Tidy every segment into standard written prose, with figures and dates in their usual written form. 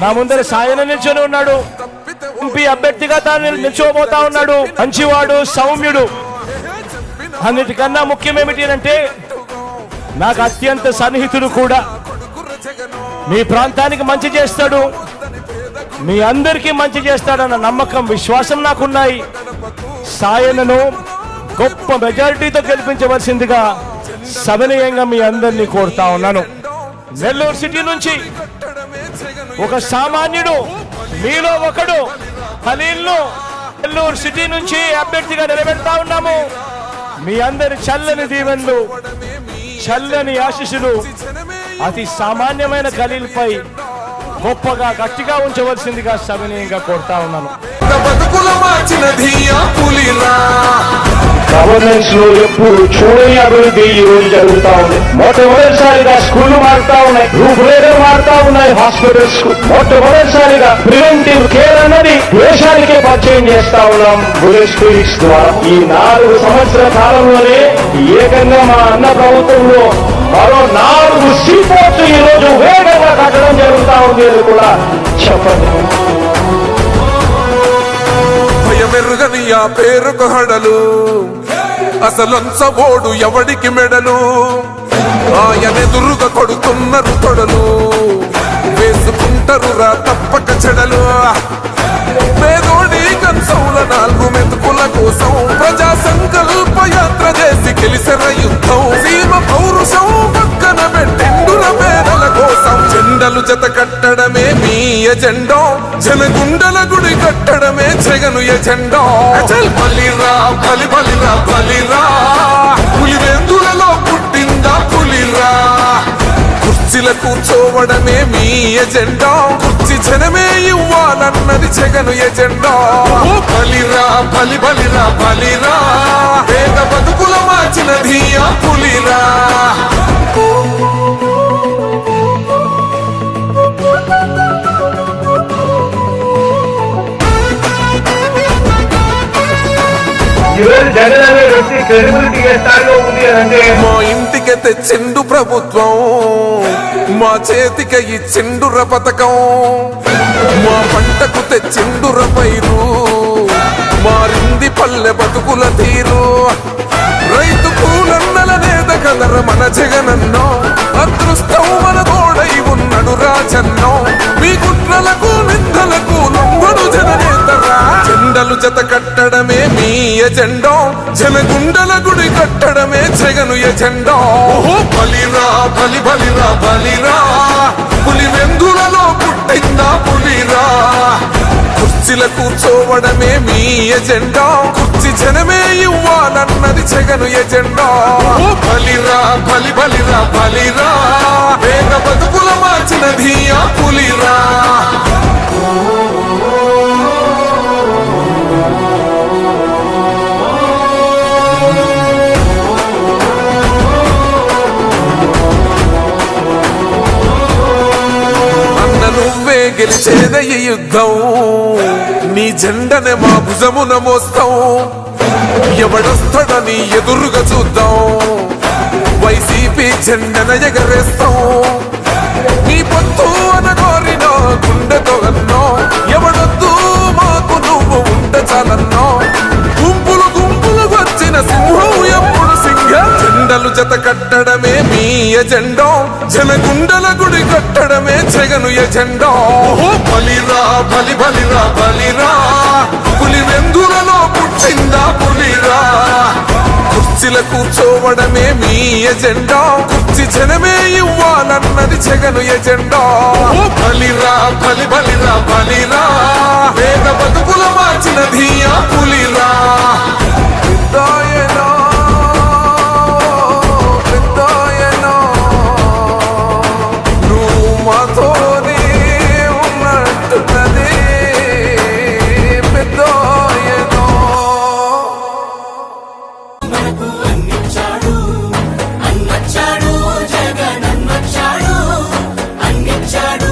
నా ముందర సాయన నిల్చొని ఉన్నాడు. ఎంపీ అభ్యర్థిగా తాను నిల్చోబోతా ఉన్నాడు. మంచివాడు, సౌమ్యుడు. అన్నిటికన్నా ముఖ్యమేమిటి అంటే నాకు అత్యంత సన్నిహితుడు కూడా. మీ ప్రాంతానికి మంచి చేస్తాడు, మీ అందరికీ మంచి చేస్తాడన్న నమ్మకం, విశ్వాసం నాకున్నాయి. సాయనను గొప్ప మెజారిటీతో గెలిపించవలసిందిగా సవినయంగా మీ అందరినీ కోరుతా ఉన్నాను. నెల్లూరు సిటీ నుంచి ఒక సామాన్యుడు, మీలో ఒకడు ఖలీల్ను నెల్లూరు సిటీ నుంచి అభ్యర్థిగా నిలబెడతా ఉన్నాము. మీ అందరి చల్లని దీవెనలు, చల్లని ఆశీస్సులు అతి సామాన్యమైన ఖలీల్ పై గొప్పగా గట్టిగా ఉంచవలసిందిగా సవినయంగా కోరుతా ఉన్నాను. గవర్నెన్స్ లో ఎప్పుడు చూడని అభివృద్ధి ఈ రోజు జరుగుతా ఉంది. మొట్టమొదటిసారిగా స్కూళ్లు మారుతా ఉన్నాయి, రూపురేఖలు మారుతా ఉన్నాయి. హాస్పిటల్స్ మొట్టమొదటిసారిగా ప్రివెంటివ్ కేర్ అన్నది దేశానికే పరిచయం చేస్తా ఉన్నాం బుల్లెట్ క్లినిక్స్ ద్వారా. ఈ 4 సంవత్సరాల కాలంలోనే ఏకంగా మా అన్న ప్రభుత్వంలో మరో 4 సీపోర్ట్స్ ఈ రోజు వేగంగా కట్టడం జరుగుతా ఉంది అని కూడా చెప్పండి. మెరుగని ఆ పేరుకు హడలు, అసలంచబోడు ఎవడికి మెడలు. ఆయనెదురుగా కొడుతున్నారు తొడలు, వేసుకుంటారు రా తప్పక చెడలు. పేదోడి కంచౌల 4 మెతుకుల కోసం ప్రజా సంకల్ప యాత్ర చేసి గెలిసిన యుద్ధం. సీమ పౌరుషం పక్కన పెట్టిండుల పేదల కోసం. జెండలు జత కట్టడమే మీ ఎజెండా, జనగుండల గుడి కట్టడమే జగను ఎజెండా. బలిరా బలి బలిరా బలిరా, పులివెందులలో పుట్టిందా పులిరా. కుర్చీల కూర్చోవడమే మీ ఎజెండా, కుర్చీ జనమే ఇవ్వాలన్నది జగను ఎజెండా. బలిరా బలి బలిరా బలిరా, పేద బతుకుల మార్చినది ఆ పులిరా. మా ఇంటికి తెచ్చిండు ప్రభుత్వం, మా చేతికి ఇచ్చిండుర పథకం. మా పంటకు తెచ్చిండుర పైరు, మారింది పల్లె బతుకుల తీరు. రైతు కూలన్నల నేత కదర మన జగనన్నో, అదృష్టం మన తోడై ఉన్నడు రాజన్నో. మీ కుట్రలకు నిందలకు లొంగడు జననేతరా. జెండలు జత కట్టడమే మీ ఎజెండా, జనగుండల గుడి కట్టడమే జగను ఎజెండా. బలిరా బలి బలిరా బలిరా, పులివెందులలో పుట్టిందా పులిరా. కుర్చీల కూర్చోవడమే మీ ఎజెండా, కుర్చీ జనమే ఇవ్వాలన్నది జగను ఎజెండా. బలిరా బలి బలిరా బలిరా, పేద బతుకుల మార్చినది ఆ పులిరా. నువ్వే గెలిచేద ఈ యుద్ధం, నీ జెండనే మా భుజమున మోస్తాం. ఎవడొస్తాడని ఎదురుగా చూద్దాం, వైసీపీ జెండన ఎగరేస్తాం. నీ పొత్తు అనగోరినో గుండెతో అన్నో, ఎవడొద్దు మాకు నువ్వు ఉంటే చాలన్నో. గుంపులు గుంపులు వచ్చిన సింహం ఎప్పుడు సింహం. జెండలు జత కట్టడమే మీ ఎజెండా, జనగుండల గుడి కట్టడమే జగను ఎజెండా. బలిరా బలి బలిరా బలిరా, పులివెందులలో పుట్టిందా పులిరా. కుర్చీల కూర్చోవడమే మీ ఎజెండా, కుర్చీ జనమే ఇవ్వాలన్నది జగను ఎజెండా. బలిరా బలి బలిరా బలిరా, పేద బతుకుల మార్చినది ఆ పులిరా. జగన్ అన్నొచ్చాడు, అన్నిచ్చాడు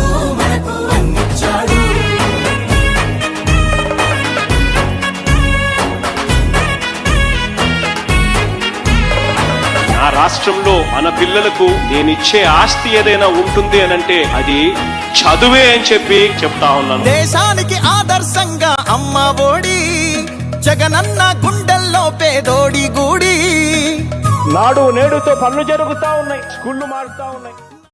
రాష్ట్రంలో మన పిల్లలకు నేనిచ్చే ఆస్తి ఏదైనా ఉంటుంది అనంటే అది చదువే అని చెప్పి చెప్తా ఉన్నాను. దేశానికి ఆదర్శంగా అమ్మ ఒడి, జగనన్న గుండెల్లో పేదోడి గూడి. నాడు నేడుతో పనులు జరుగుతా ఉన్నాయి, స్కూళ్లు మారుతా ఉన్నాయి.